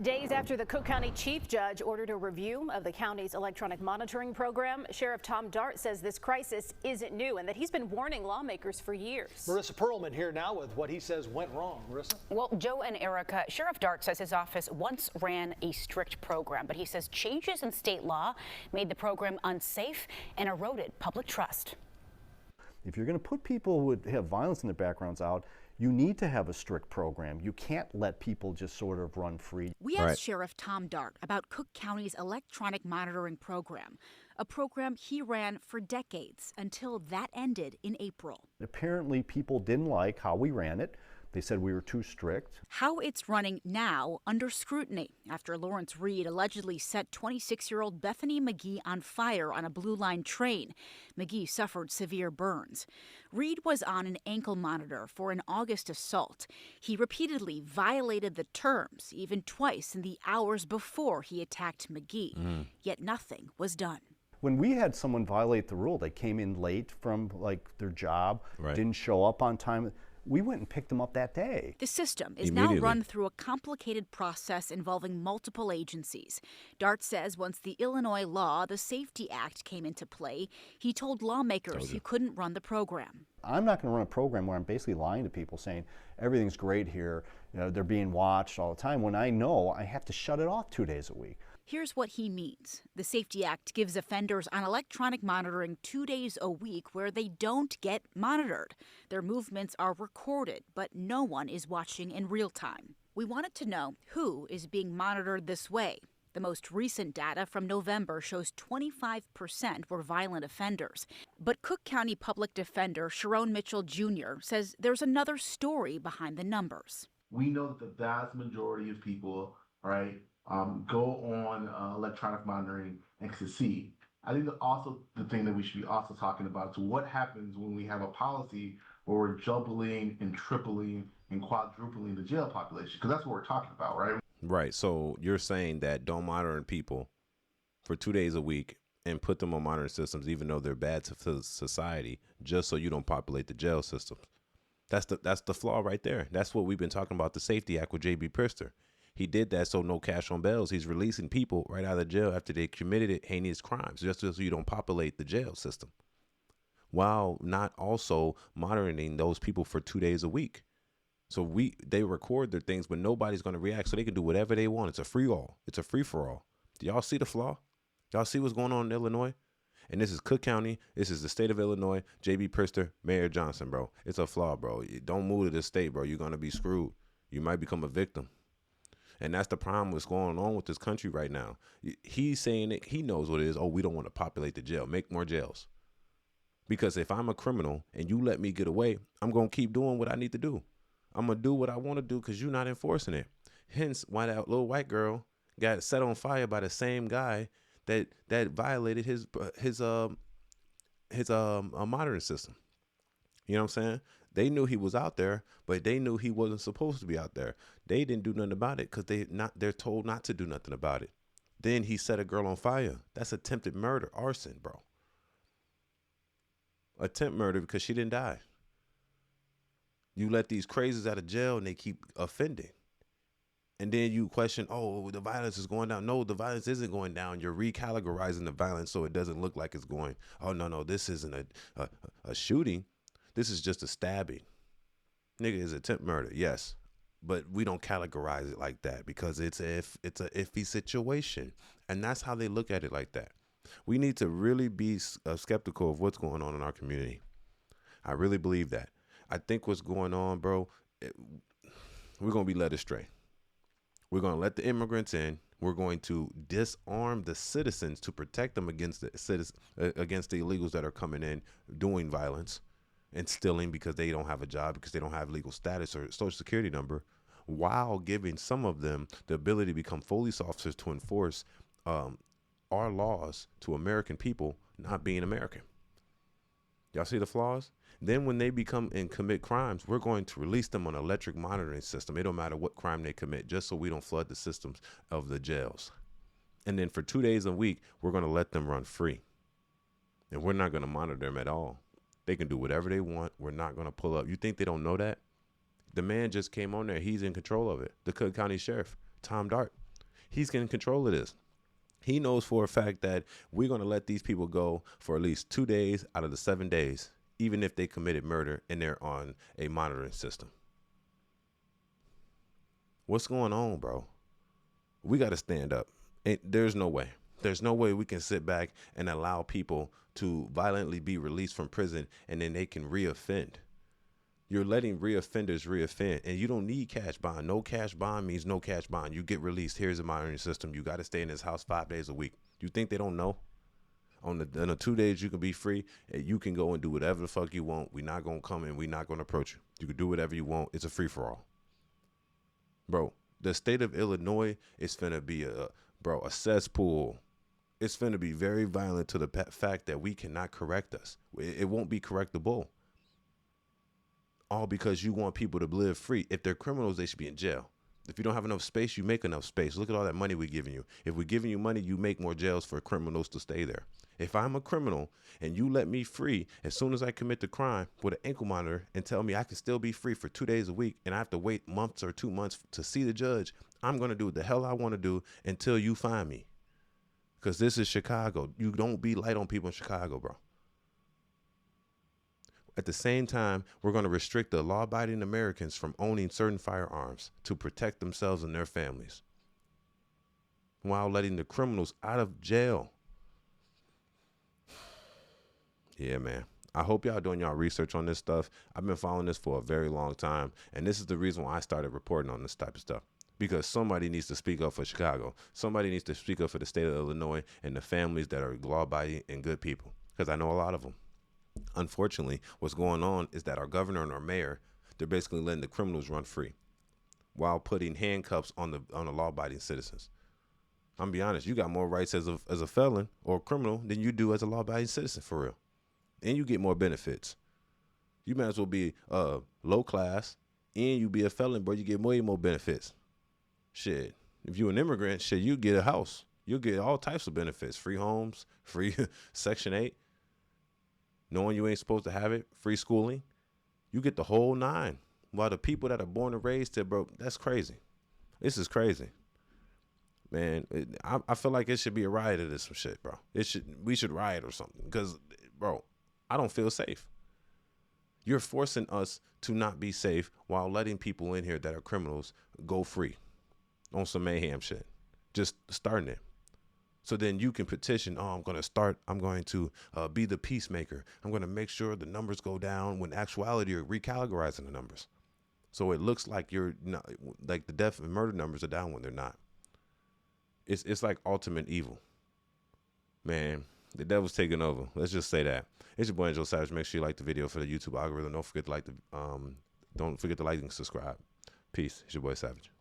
Days after the Cook County Chief Judge ordered a review of the county's electronic monitoring program, Sheriff Tom Dart says this crisis isn't new and that he's been warning lawmakers for years. Marissa Perlman here now with what he says went wrong. Marissa? Well, Joe and Erica, Sheriff Dart says his office once ran a strict program, but he says changes in state law made the program unsafe and eroded public trust. If you're going to put people who have violence in their backgrounds out, you need to have a strict program. You can't let people just sort of run free. We asked Sheriff Tom Dart about Cook County's electronic monitoring program, a program he ran for decades until that ended in April. Apparently, people didn't like how we ran it. They said we were too strict. How it's running now under scrutiny after Lawrence Reed allegedly set 26-year-old Bethany McGee on fire on a Blue Line train. McGee suffered severe burns. Reed was on an ankle monitor for an August assault. He repeatedly violated the terms, even twice in the hours before he attacked McGee. Yet nothing was done. When we had someone violate the rule, they came in late from their job, didn't show up on time. We went and picked them up that day. The system is now run through a complicated process involving multiple agencies. Dart says once the Illinois law, the Safety Act, came into play, he told lawmakers he couldn't run the program. I'm not going to run a program where I'm basically lying to people saying everything's great here, they're being watched all the time, when I know I have to shut it off 2 days a week. Here's what he means. The Safety Act gives offenders on electronic monitoring 2 days a week where they don't get monitored. Their movements are recorded, but no one is watching in real time. We wanted to know who is being monitored this way. The most recent data from November shows 25% were violent offenders. But Cook County Public Defender Sharon Mitchell Jr. says there's another story behind the numbers. We know that the vast majority of people, go on electronic monitoring and succeed. I think that also the thing that we should be also talking about is what happens when we have a policy where we're doubling and tripling and quadrupling the jail population, because that's what we're talking about, right? Right. So you're saying that don't monitor people for 2 days a week and put them on monitoring systems, even though they're bad to society, just so you don't populate the jail systems. That's the flaw right there. That's what we've been talking about, the Safety Act with J.B. Prister. He did that so no cash on bails. He's releasing people right out of jail after they committed heinous crimes, just so you don't populate the jail system, while not also monitoring those people for 2 days a week. So they record their things, but nobody's going to react, so they can do whatever they want. It's a free-all. It's a free-for-all. Do y'all see the flaw? Y'all see what's going on in Illinois? And this is Cook County. This is the state of Illinois. J.B. Prister, Mayor Johnson, bro. It's a flaw, bro. Don't move to this state, bro. You're going to be screwed. You might become a victim. And that's the problem what's going on with this country right now. He's saying it. He knows what it is. Oh, we don't want to populate the jail. Make more jails. Because if I'm a criminal and you let me get away, I'm going to keep doing what I need to do. I'm going to do what I want to do because you're not enforcing it. Hence why that little white girl got set on fire by the same guy that violated his monitoring system. You know what I'm saying? They knew he was out there, but they knew he wasn't supposed to be out there. They didn't do nothing about it because they're told not to do nothing about it. Then he set a girl on fire. That's attempted murder, arson, bro. Attempt murder because she didn't die. You let these crazies out of jail and they keep offending. And then you question, oh, the violence is going down. No, the violence isn't going down. You're recategorizing the violence so it doesn't look like it's going, oh, no, this isn't a shooting. This is just a stabbing. Nigga, is attempt murder, yes. But we don't categorize it like that because it's a iffy situation. And that's how they look at it like that. We need to really be skeptical of what's going on in our community. I really believe that. I think what's going on, bro, we're going to be led astray. We're going to let the immigrants in. We're going to disarm the citizens to protect them against the illegals that are coming in doing violence and stealing because they don't have a job, because they don't have legal status or social security number, while giving some of them the ability to become police officers to enforce our laws to American people not being American. Y'all see the flaws? Then when they become and commit crimes, we're going to release them on an electric monitoring system. It don't matter what crime they commit, just so we don't flood the systems of the jails. And then for 2 days a week, we're going to let them run free. And we're not going to monitor them at all. They can do whatever they want. We're not going to pull up. You think they don't know that? The man just came on there. He's in control of it. The Cook County Sheriff, Tom Dart. he's in control of this. He knows for a fact that we're going to let these people go for at least 2 days out of the 7 days, even if they committed murder and they're on a monitoring system. What's going on, bro? We got to stand up. There's no way. There's no way we can sit back and allow people to violently be released from prison and then they can reoffend. You're letting reoffenders reoffend, and you don't need cash bond. No cash bond means no cash bond. You get released. Here's a monitoring system. You got to stay in this house 5 days a week. You think they don't know? On the 2 days you can be free, and you can go and do whatever the fuck you want. We're not going to come in. We're not going to approach you. You can do whatever you want. It's a free-for-all. Bro, the state of Illinois is finna be a cesspool. It's finna be very violent to the fact that we cannot correct us. It won't be correctable. All because you want people to live free. If they're criminals, they should be in jail. If you don't have enough space, you make enough space. Look at all that money we're giving you. If we're giving you money, you make more jails for criminals to stay there. If I'm a criminal and you let me free as soon as I commit the crime with an ankle monitor and tell me I can still be free for 2 days a week and I have to wait months or 2 months to see the judge, I'm going to do what the hell I want to do until you find me. Because this is Chicago. You don't be light on people in Chicago, bro. At the same time, we're going to restrict the law-abiding Americans from owning certain firearms to protect themselves and their families while letting the criminals out of jail. Yeah, man. I hope y'all doing y'all research on this stuff. I've been following this for a very long time, and this is the reason why I started reporting on this type of stuff. Because somebody needs to speak up for Chicago. Somebody needs to speak up for the state of Illinois and the families that are law-abiding and good people. Because I know a lot of them. Unfortunately, what's going on is that our governor and our mayor, they're basically letting the criminals run free while putting handcuffs on the law-abiding citizens. I'm gonna be honest, you got more rights as a felon or a criminal than you do as a law-abiding citizen, for real. And you get more benefits. You might as well be low class and you be a felon, bro. You get way more benefits. Shit, if you're an immigrant, shit, you get a house. You'll get all types of benefits. Free homes, free Section 8. Knowing you ain't supposed to have it, free schooling. You get the whole 9. While the people that are born and raised here, bro, that's crazy. This is crazy. Man, I feel like it should be a riot of this some shit, bro. We should riot or something. Because, bro, I don't feel safe. You're forcing us to not be safe while letting people in here that are criminals go free on some mayhem shit. Just starting it. So then you can petition, I'm going to be the peacemaker. I'm going to make sure the numbers go down when actuality you're recategorizing the numbers. So it looks like you're not, like the death and murder numbers are down when they're not. It's like ultimate evil. Man, the devil's taking over. Let's just say that. It's your boy AngeloSavage. Make sure you like the video for the YouTube algorithm. Don't forget to like and subscribe. Peace. It's your boy Savage.